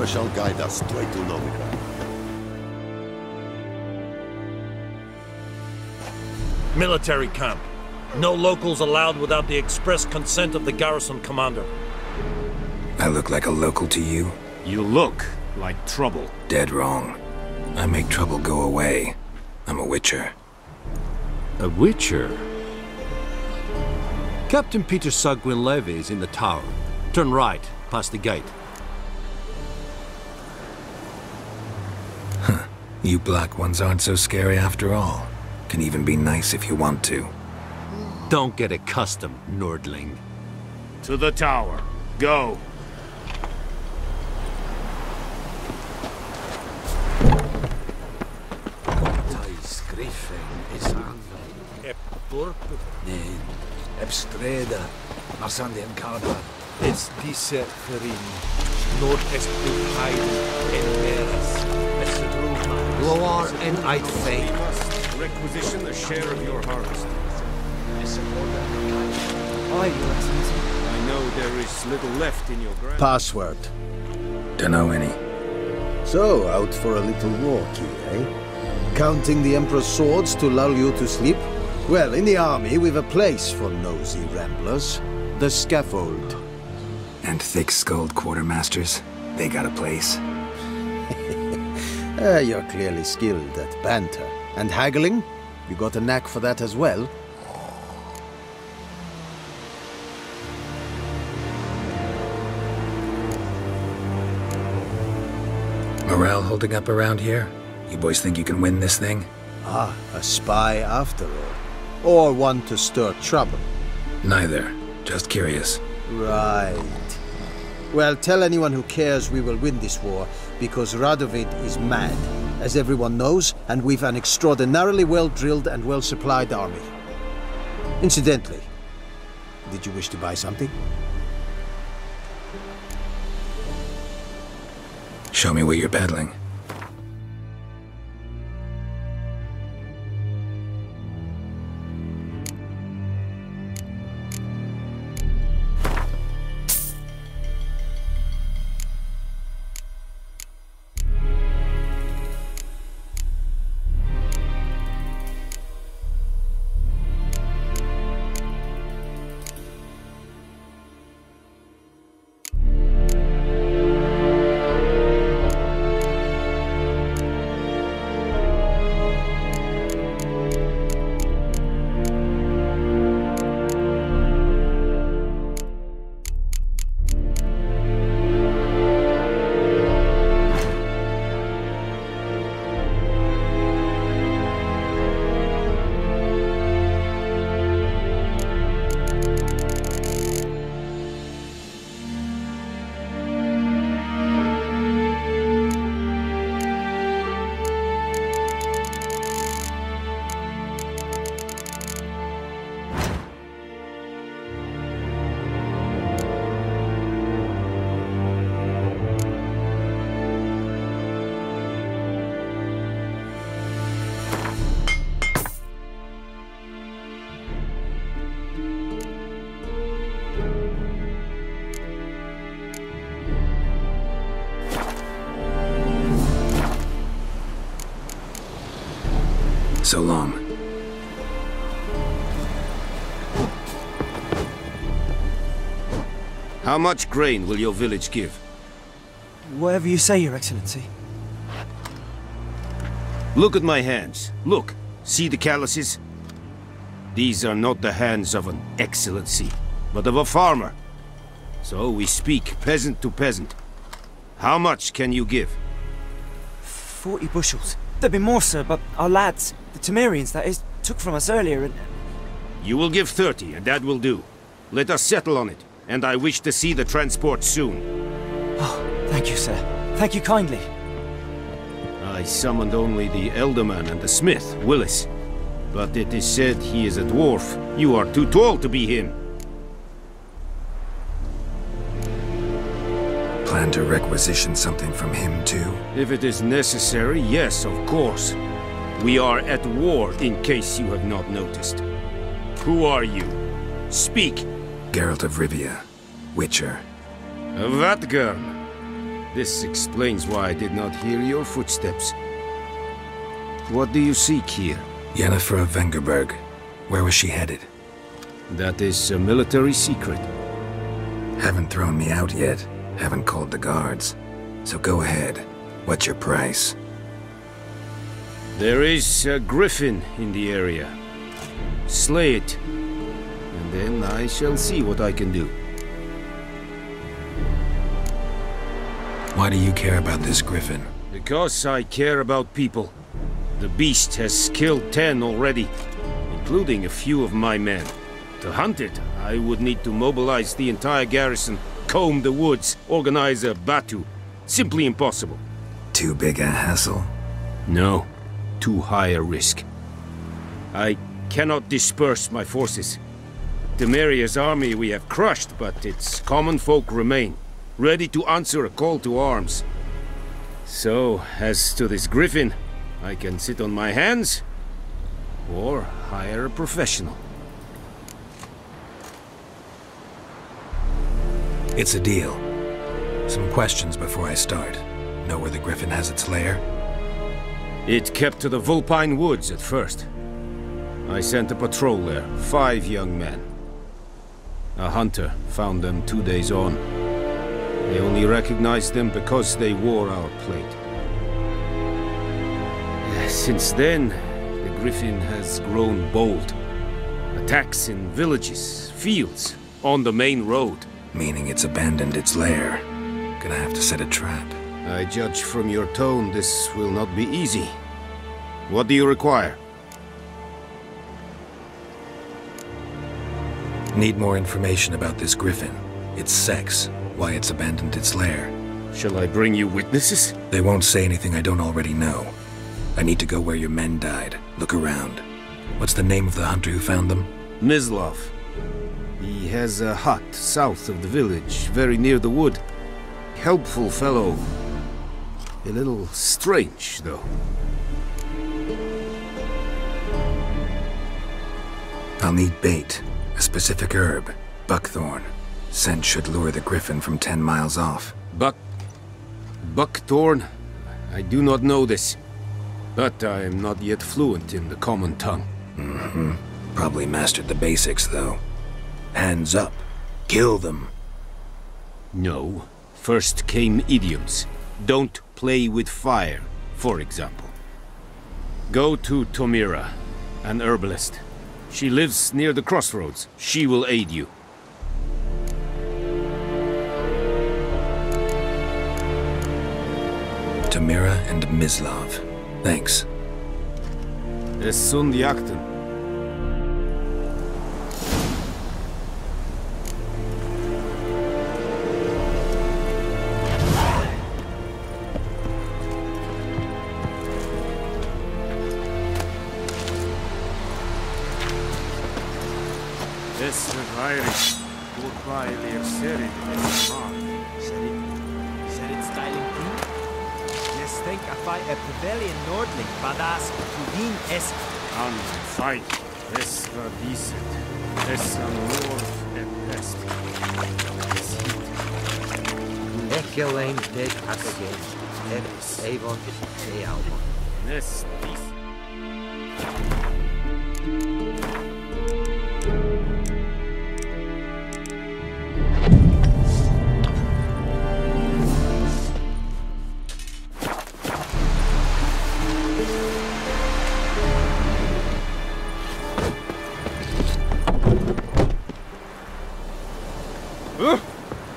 shall guide us straight to Novigrad. Military camp. No locals allowed without the express consent of the garrison commander. I look like a local to you? You look like trouble. Dead wrong. I make trouble go away. I'm a witcher. A witcher? Captain Peter Sagwin Levy is in the tower. Turn right, past the gate. Huh. You black ones aren't so scary after all. Can even be nice if you want to. Don't get accustomed, Nordling. To the tower. Go. Ebstreda, Marsandian Carda. Es dice Ferin, Nord est Heiden, en Meras, es Loar and I'd fake. Requisition a share of your harvest. Aye, Your Excellency. I know there is little left in your ground. Password. Dunno any. So, out for a little walkie, eh? Counting the Emperor's swords to lull you to sleep? Well, in the army, we've a place for nosy ramblers. The scaffold. And thick-skulled quartermasters? They got a place. You're clearly skilled at banter. And haggling? You got a knack for that as well? Morale holding up around here? You boys think you can win this thing? Ah, a spy after all. Or one to stir trouble. Neither. Just curious. Right. Well, tell anyone who cares we will win this war, because Radovid is mad, as everyone knows, and we've an extraordinarily well-drilled and well-supplied army. Incidentally, did you wish to buy something? Show me what you're peddling. So long. How much grain will your village give? Whatever you say, Your Excellency. Look at my hands. Look. See the calluses? These are not the hands of an excellency, but of a farmer. So we speak peasant to peasant. How much can you give? 40 bushels. There'd be more, sir, but our lads, the Temerians, that is, took from us earlier and... You will give 30, and that will do. Let us settle on it, and I wish to see the transport soon. Oh, thank you, sir. Thank you kindly. I summoned only the Elderman and the smith, Willis. But it is said he is a dwarf. You are too tall to be him. Plan to requisition something from him, too? If it is necessary, yes, of course. We are at war, in case you have not noticed. Who are you? Speak! Geralt of Rivia, Witcher. What girl? This explains why I did not hear your footsteps. What do you seek here? Yennefer of Vengerberg. Where was she headed? That is a military secret. Haven't thrown me out yet. Haven't called the guards. So go ahead. What's your price? There is a griffin in the area. Slay it, and then I shall see what I can do. Why do you care about this griffin? Because I care about people. The beast has killed 10 already, including a few of my men. To hunt it, I would need to mobilize the entire garrison, comb the woods, organize a batu. Simply impossible. Too big a hassle? No, too high a risk. I cannot disperse my forces. Temeria's army we have crushed, but its common folk remain, ready to answer a call to arms. So, as to this griffin, I can sit on my hands, or hire a professional. It's a deal. Some questions before I start. Know where the griffin has its lair? It kept to the Vulpine Woods at first. I sent a patrol there, 5 young men. A hunter found them 2 days on. They only recognized them because they wore our plate. Since then, the griffin has grown bold. Attacks in villages, fields, on the main road. Meaning it's abandoned its lair. Gonna have to set a trap. I judge from your tone this will not be easy. What do you require? Need more information about this griffin. Its sex, why it's abandoned its lair. Shall I bring you witnesses? They won't say anything I don't already know. I need to go where your men died. Look around. What's the name of the hunter who found them? Mislav. He has a hut south of the village, very near the wood. Helpful fellow. A little strange, though. I'll need bait. A specific herb. Buckthorn. Scent should lure the griffin from 10 miles off. Buckthorn? I do not know this. But I am not yet fluent in the common tongue. Mm-hmm. Probably mastered the basics, though. Hands up. Kill them. No. First came idioms. Don't play with fire, for example. Go to Tomira, an herbalist. She lives near the crossroads. She will aid you. Tamira and Mislav. Thanks. Es sunt jakten. Es Irish. Goodbye, dear Seri. Said it's styling clean? Yes, think I fight a Pavilion Nordling, Badas, Tudin Esk. An fight. Es war decent. Es an north at best. Es heat. Echelain dead up again. Eres Avon, say Almon. Es decent.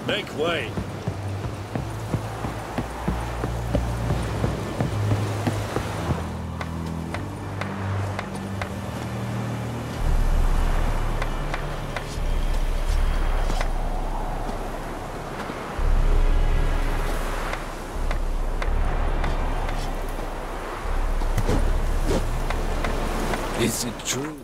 Make way. Is it true?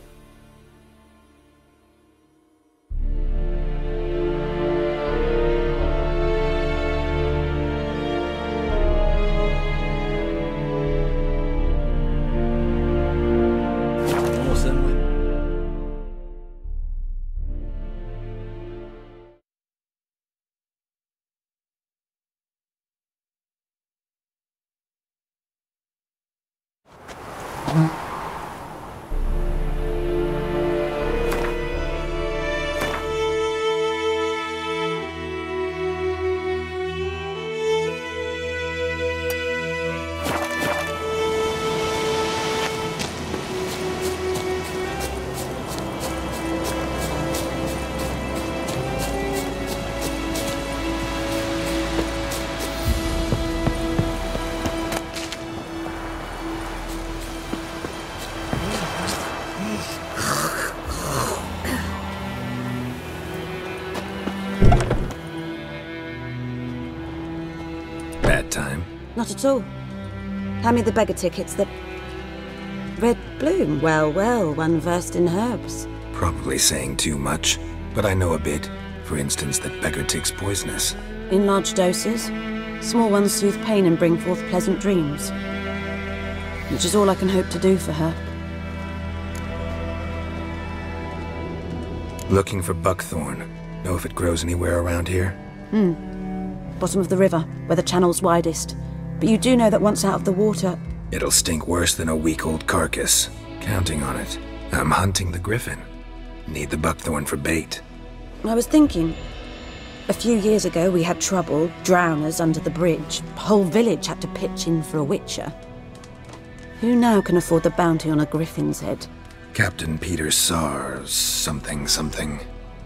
Bad time? Not at all. Hand me the beggar tickets. The red bloom. Well, well, one versed in herbs. Probably saying too much, but I know a bit. For instance, that beggar tick's poisonous. In large doses. Small ones soothe pain and bring forth pleasant dreams. Which is all I can hope to do for her. Looking for buckthorn. Know if it grows anywhere around here? Bottom of the river, where the channel's widest. But you do know that once out of the water... It'll stink worse than a week-old carcass. Counting on it. I'm hunting the griffin. Need the buckthorn for bait. I was thinking... A few years ago we had trouble, drowners under the bridge. The whole village had to pitch in for a witcher. Who now can afford the bounty on a griffin's head? Captain Peter Sars, something.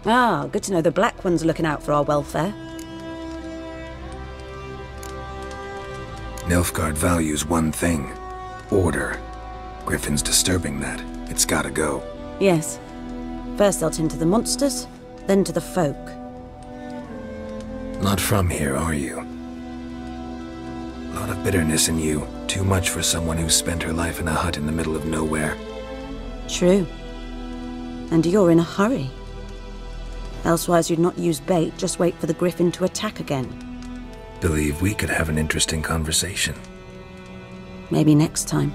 Ah, good to know the Black One's looking out for our welfare. Nilfgaard values one thing. Order. Griffin's disturbing that. It's gotta go. Yes. First they'll tend to the monsters, then to the folk. Not from here, are you? A lot of bitterness in you. Too much for someone who's spent her life in a hut in the middle of nowhere. True. And you're in a hurry. Elsewise you'd not use bait, just wait for the griffin to attack again. Believe we could have an interesting conversation. Maybe next time.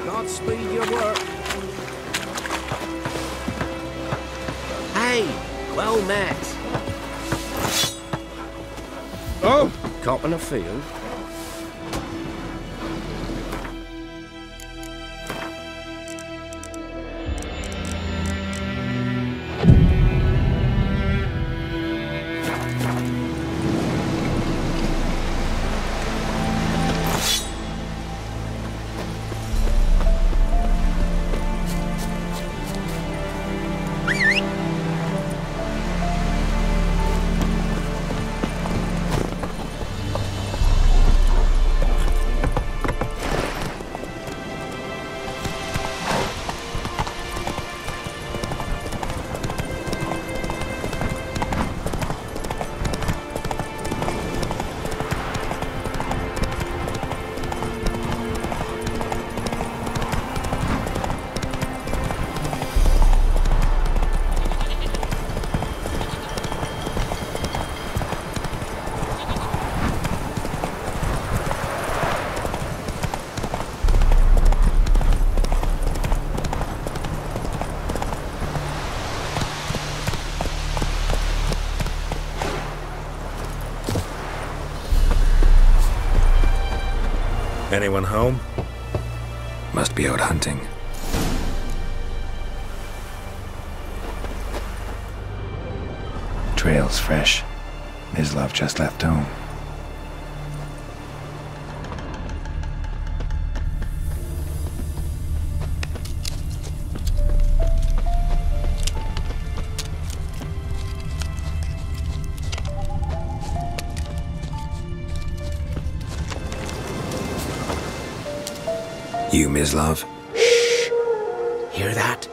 Godspeed your work. Hey, well met. Oh, copping a field. Anyone home? Must be out hunting. Trail's fresh. Mislav just left home. You, Mislav? Shh! Hear that?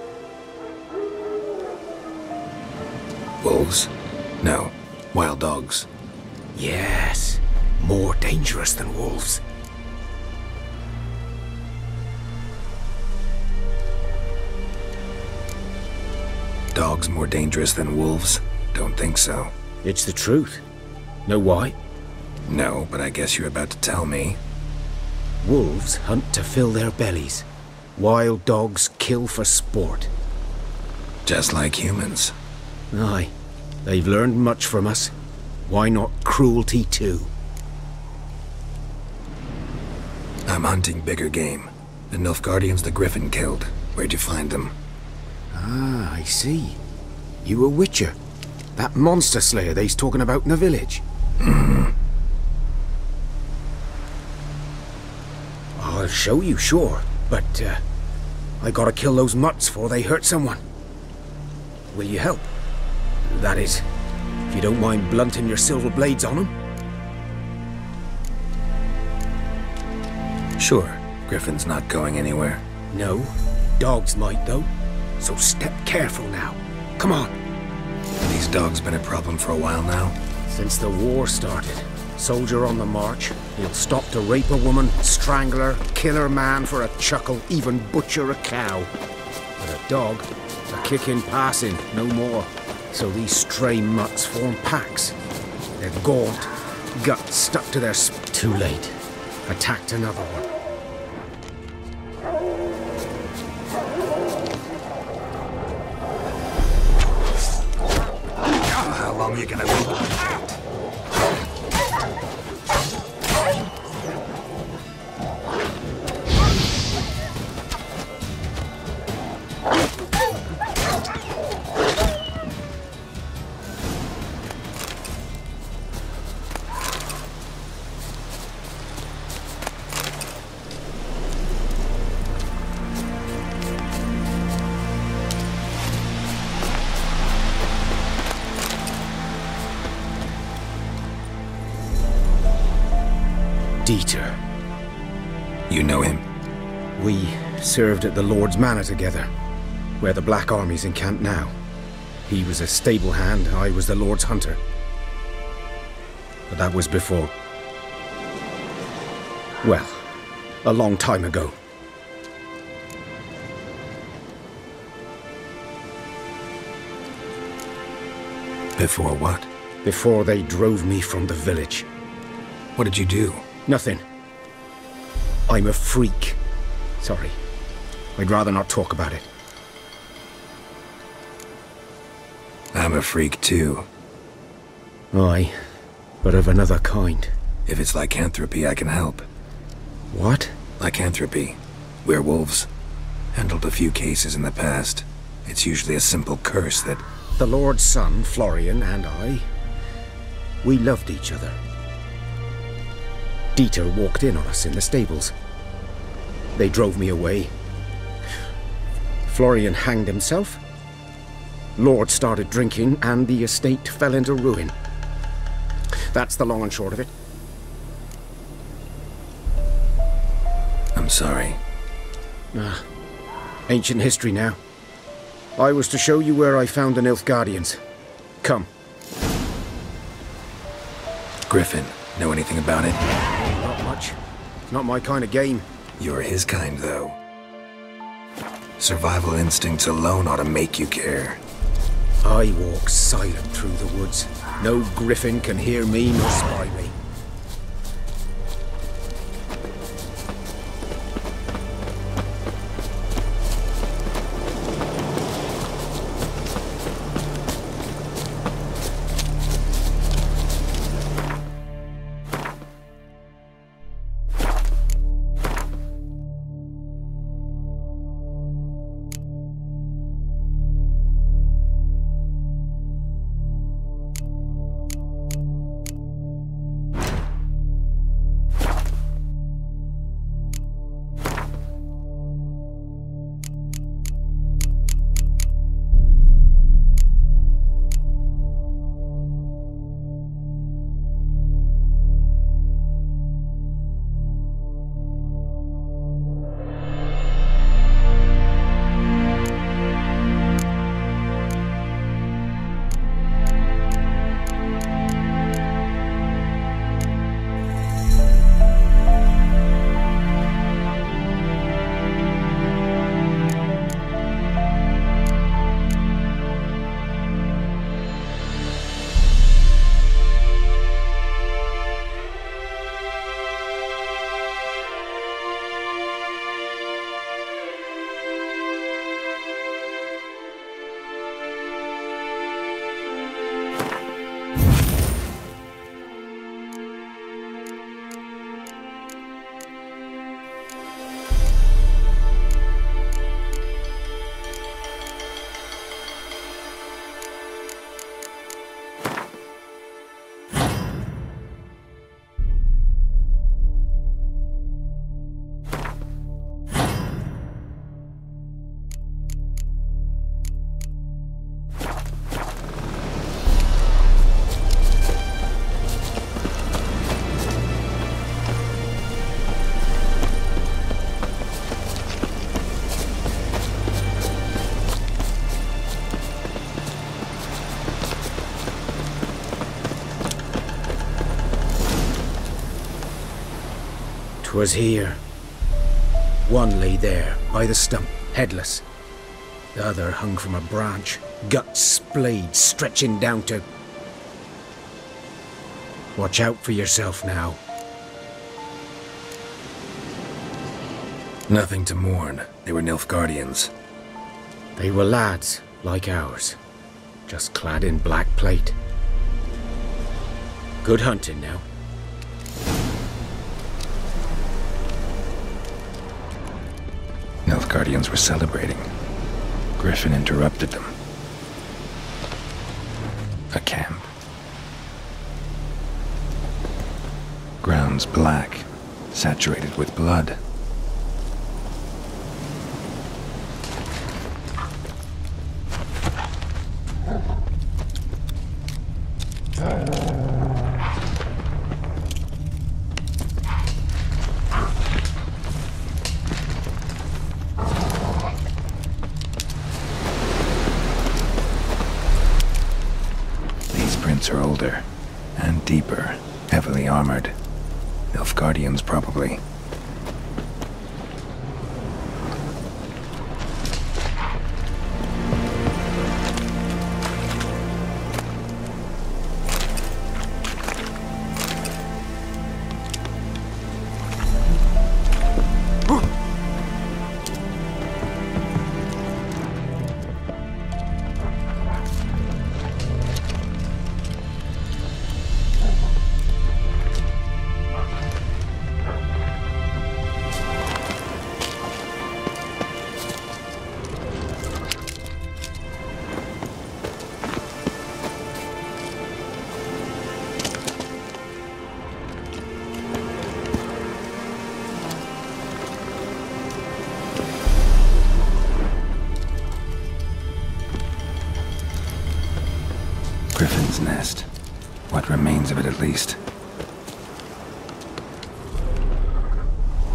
Wolves? No. Wild dogs. Yes. More dangerous than wolves. Dogs more dangerous than wolves? Don't think so. It's the truth. Know why? No, but I guess you're about to tell me. Wolves hunt to fill their bellies. Wild dogs kill for sport. Just like humans. Aye. They've learned much from us. Why not cruelty too? I'm hunting bigger game. The Nilfgaardians the Griffin killed. Where'd you find them? Ah, I see. You a witcher. That monster slayer they's talking about in the village. I'll show you, sure. But, I gotta kill those mutts before they hurt someone. Will you help? That is, if you don't mind blunting your silver blades on them. Sure. Griffin's not going anywhere. No. Dogs might, though. So step careful now. Come on. These dogs been a problem for a while now? Since the war started. Soldier on the march. He'll stop to rape a woman, strangle her, kill her man for a chuckle, even butcher a cow. But a dog, a kick in passing, no more. So these stray mutts form packs. They're gaunt, guts stuck to their Too late. Attacked another one. How long are you gonna be? Dieter. You know him? We served at the Lord's Manor together, where the Black Army's encamped now. He was a stable hand, I was the Lord's hunter. But that was before... well, a long time ago. Before what? Before they drove me from the village. What did you do? Nothing. I'm a freak. Sorry. I'd rather not talk about it. I'm a freak too. Aye, but of another kind. If it's lycanthropy, I can help. What? Lycanthropy. Werewolves. Handled a few cases in the past. It's usually a simple curse that... The Lord's son, Florian, and I... we loved each other. Dieter walked in on us in the stables. They drove me away. Florian hanged himself. Lord started drinking, and the estate fell into ruin. That's the long and short of it. I'm sorry. Ancient history now. I was to show you where I found the Nilfgaardians. Come. Griffin, know anything about it? Not much. It's not my kind of game. You're his kind, though. Survival instincts alone ought to make you care. I walk silent through the woods. No griffin can hear me nor spy me. 'Twas here. One lay there, by the stump, headless. The other hung from a branch, guts splayed, stretching down to... Watch out for yourself now. Nothing to mourn. They were Nilfgaardians. They were lads, like ours, just clad in black plate. Good hunting now. Nilfgaardians were celebrating. Griffin interrupted them. A camp. Grounds black, saturated with blood. Are older and deeper, heavily armored. Nilfgaardians, probably. Griffin's nest. What remains of it, at least.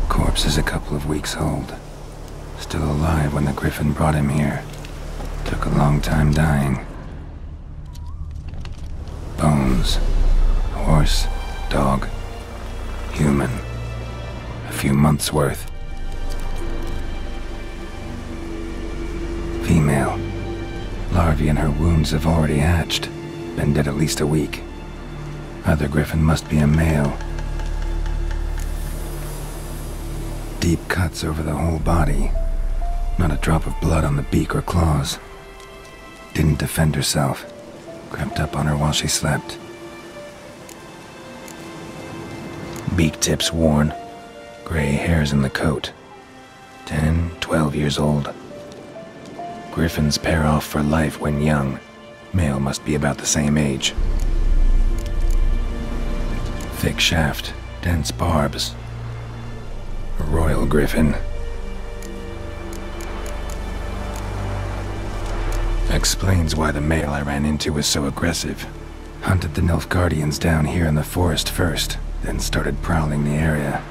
Corpse is a couple of weeks old. Still alive when the Griffin brought him here. Took a long time dying. Bones. Horse. Dog. Human. A few months' worth. Female. Larvae in her wounds have already hatched. Been dead at least a week. Other Griffin must be a male. Deep cuts over the whole body. Not a drop of blood on the beak or claws. Didn't defend herself. Crept up on her while she slept. Beak tips worn. Gray hairs in the coat. 10, 12 years old. Griffins pair off for life when young. Male must be about the same age. Thick shaft, dense barbs. A royal griffin. Explains why the male I ran into was so aggressive. Hunted the Nilfgaardians down here in the forest first, then started prowling the area.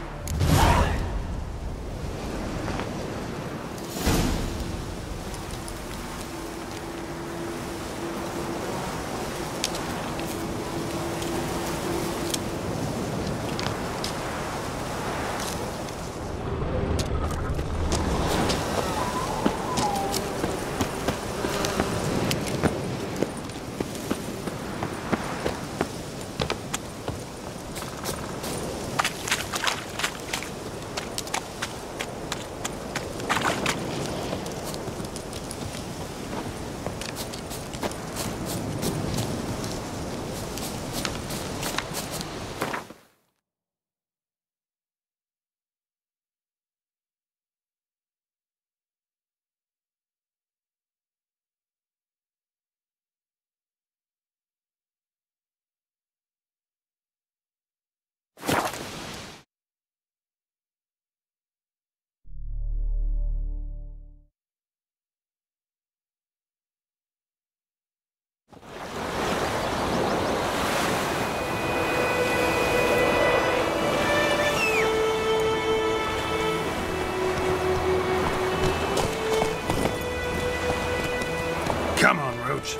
Come on, Roach.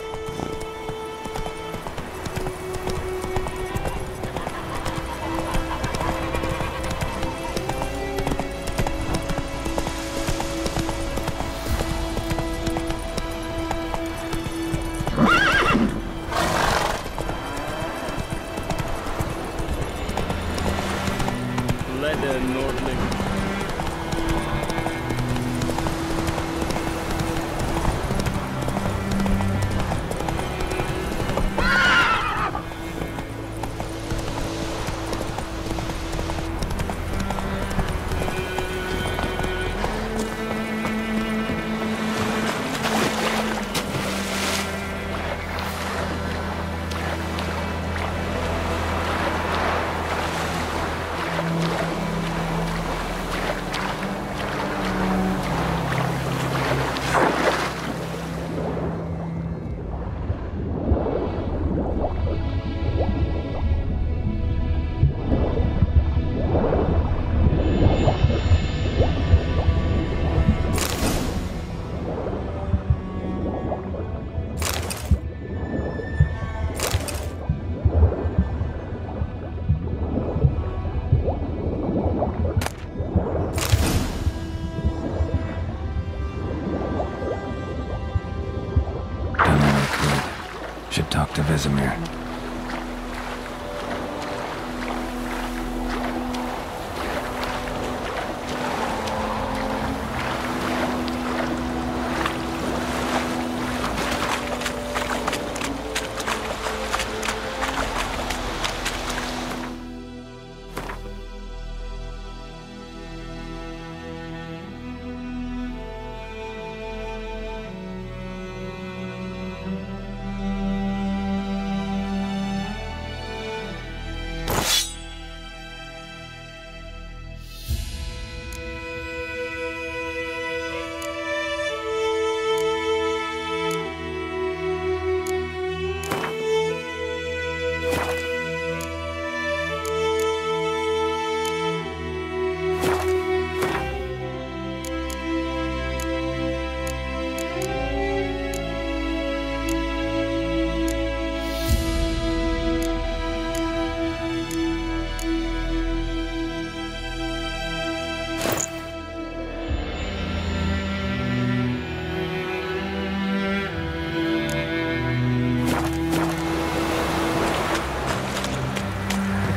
Leder Nordling. Should talk to Vesemir.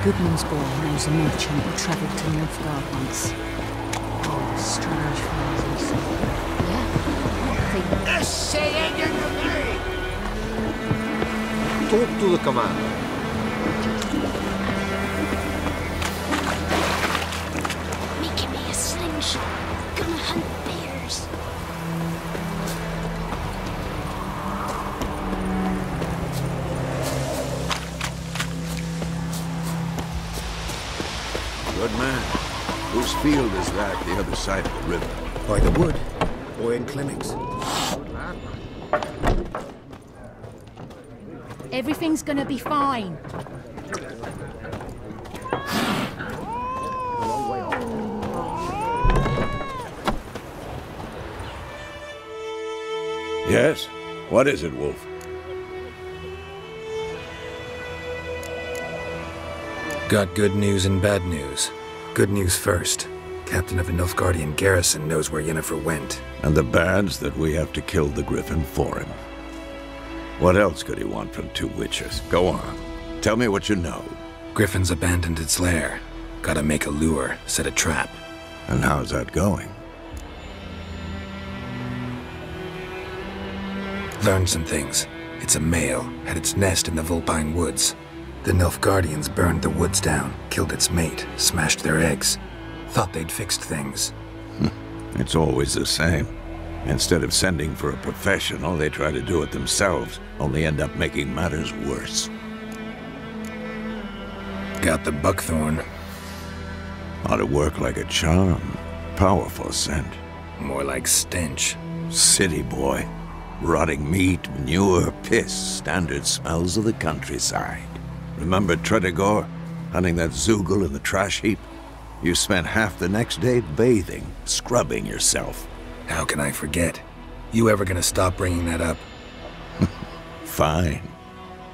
Goodmansborn knows a merchant who travelled to Nilfgaard once. Oh, strange fellows he saw. Talk to the commander. Making me a slingshot. Gonna hunt bears. Good man. Whose field is that the other side of the river? By the wood. Or in clinics. Everything's gonna be fine. Yes? What is it, Wolf? Got good news and bad news. Good news first. Captain of a Nilfgaardian garrison knows where Yennefer went. And the bad's that we have to kill the griffin for him. What else could he want from two witches? Go on. Tell me what you know. Griffin's abandoned its lair. Gotta make a lure, set a trap. And how's that going? Learned some things. It's a male, had its nest in the Vulpine Woods. The Nilfgaardians burned the woods down, killed its mate, smashed their eggs. Thought they'd fixed things. It's always the same. Instead of sending for a professional, they try to do it themselves, only end up making matters worse. Got the buckthorn. Ought to work like a charm. Powerful scent. More like stench. City boy. Rotting meat, manure, piss, standard smells of the countryside. Remember Tredegor? Hunting that Zoogle in the trash heap? You spent half the next day bathing, scrubbing yourself. How can I forget? You ever gonna stop bringing that up? Fine.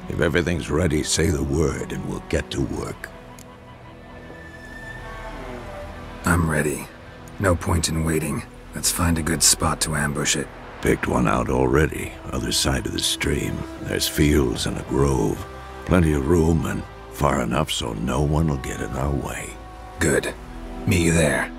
If everything's ready, say the word and we'll get to work. I'm ready. No point in waiting. Let's find a good spot to ambush it. Picked one out already, other side of the stream. There's fields and a grove. Plenty of room and far enough so no one will get in our way. Good. Meet you there.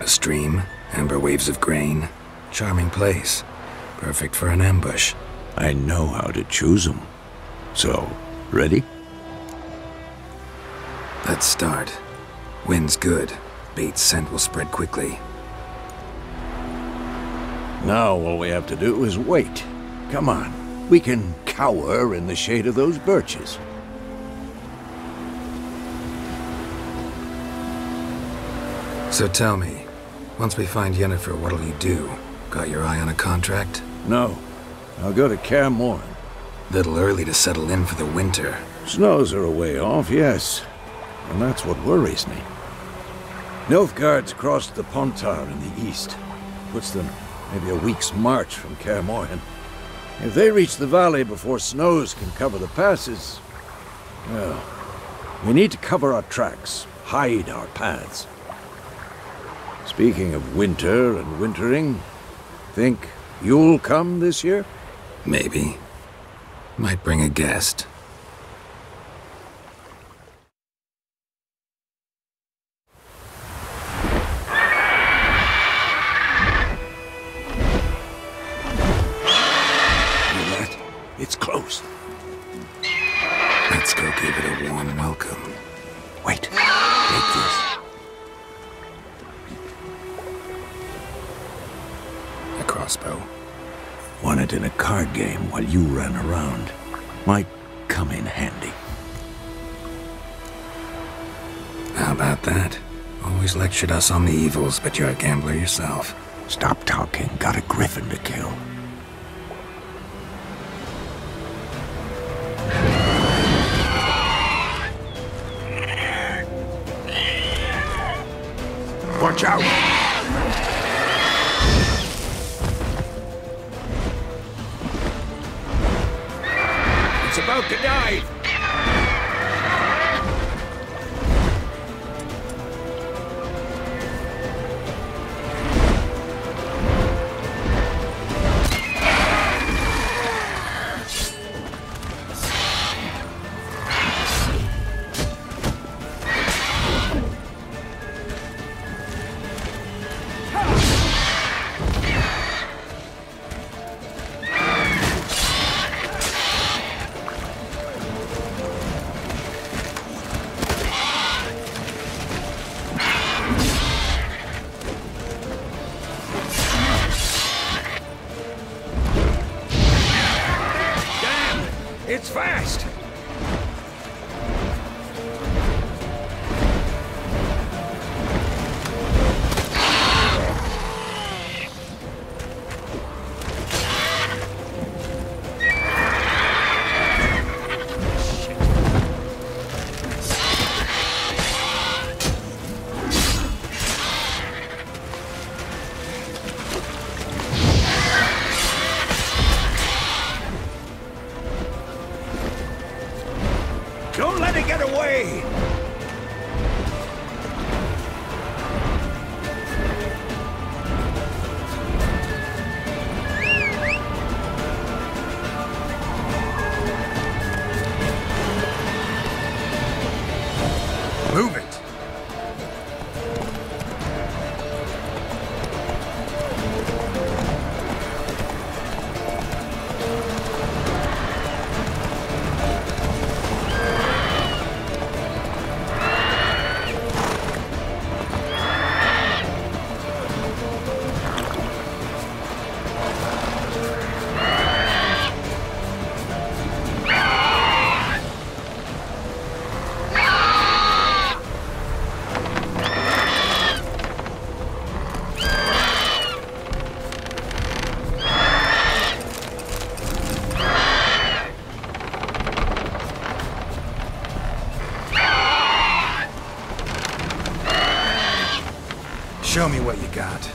Stream, amber waves of grain. Charming place. Perfect for an ambush. I know how to choose them. So, ready? Let's start. Wind's good. Bait's scent will spread quickly. Now all we have to do is wait. Come on. We can cower in the shade of those birches. So tell me, once we find Yennefer, what'll you do? Got your eye on a contract? No. I'll go to Kaer Morhen. Little early to settle in for the winter. Snows are a way off, yes. And that's what worries me. Nilfgaard's crossed the Pontar in the east. Puts them maybe a week's march from Kaer Morhen. If they reach the valley before snows can cover the passes, well, we need to cover our tracks, hide our paths. Speaking of winter and wintering, think you'll come this year? Maybe. Might bring a guest. It's closed. Let's go give it a warm welcome. Wait. Take this. A crossbow. Won it in a card game while you ran around. Might come in handy. How about that? Always lectured us on the evils, but you're a gambler yourself. Stop talking. Got a griffin to kill. Watch out! It's about to dive! Move it! Show me what you got.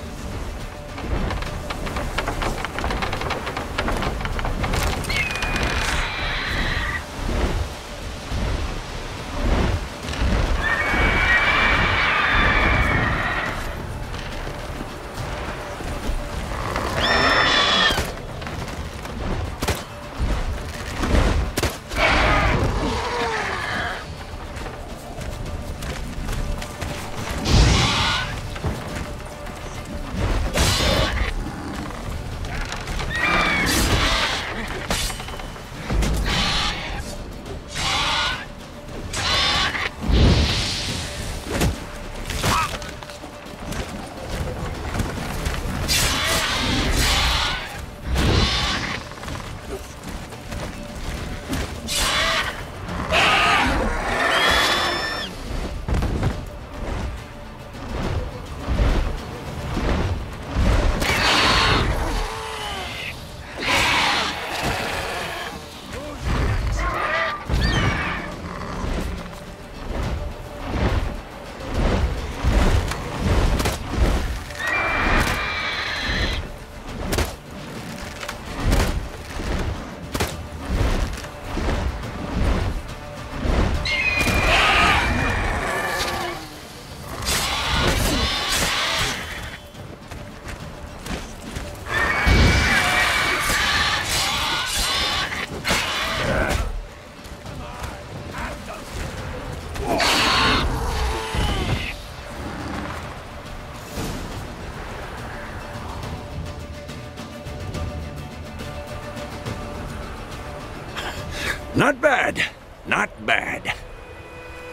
Not bad. Not bad.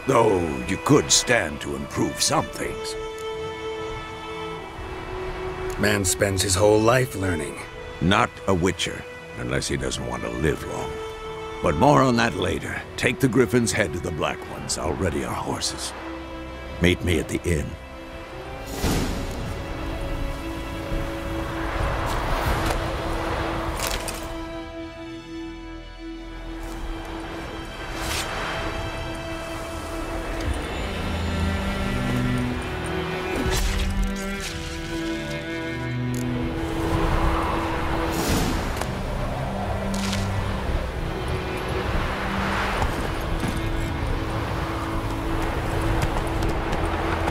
Though you could stand to improve some things. Man spends his whole life learning. Not a witcher, unless he doesn't want to live long. But more on that later. Take the Griffin's head to the Black Ones. I'll ready our horses. Meet me at the inn.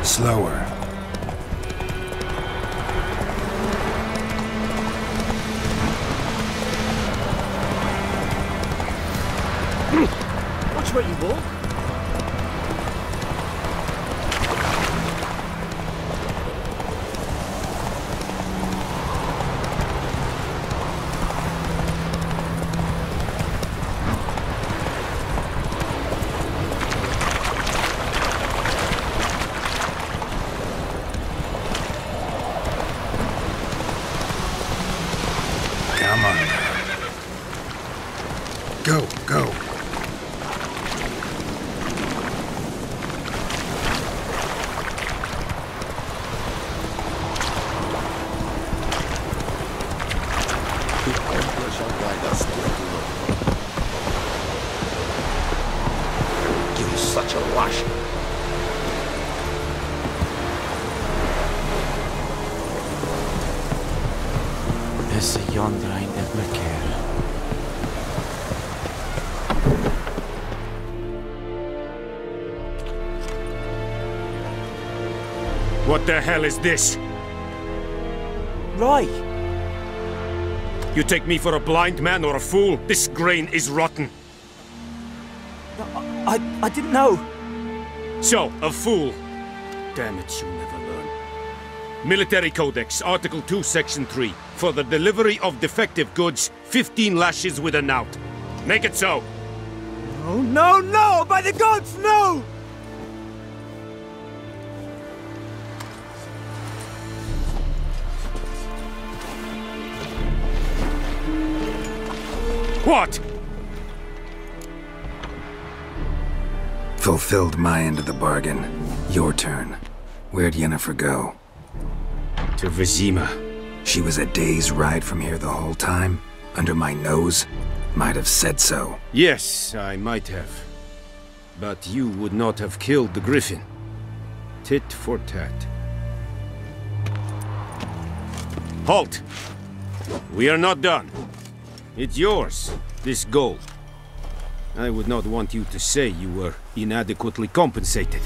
Slower. Watch where you walk. Come on. Go, go. Give you such a rush. Esse yonder ain't ever care. What the hell is this? Right. You take me for a blind man or a fool? This grain is rotten. I didn't know. So, a fool. Damn it, you never learn. Military Codex, Article 2, Section 3. For the delivery of defective goods, 15 lashes with a knout. Make it so. No, no, no! By the gods, no! What? Fulfilled my end of the bargain. Your turn. Where'd Yennefer go? To Vizima. She was a day's ride from here the whole time? Under my nose? Might have said so. Yes, I might have. But you would not have killed the griffin. Tit for tat. Halt! We are not done. It's yours, this gold. I would not want you to say you were inadequately compensated.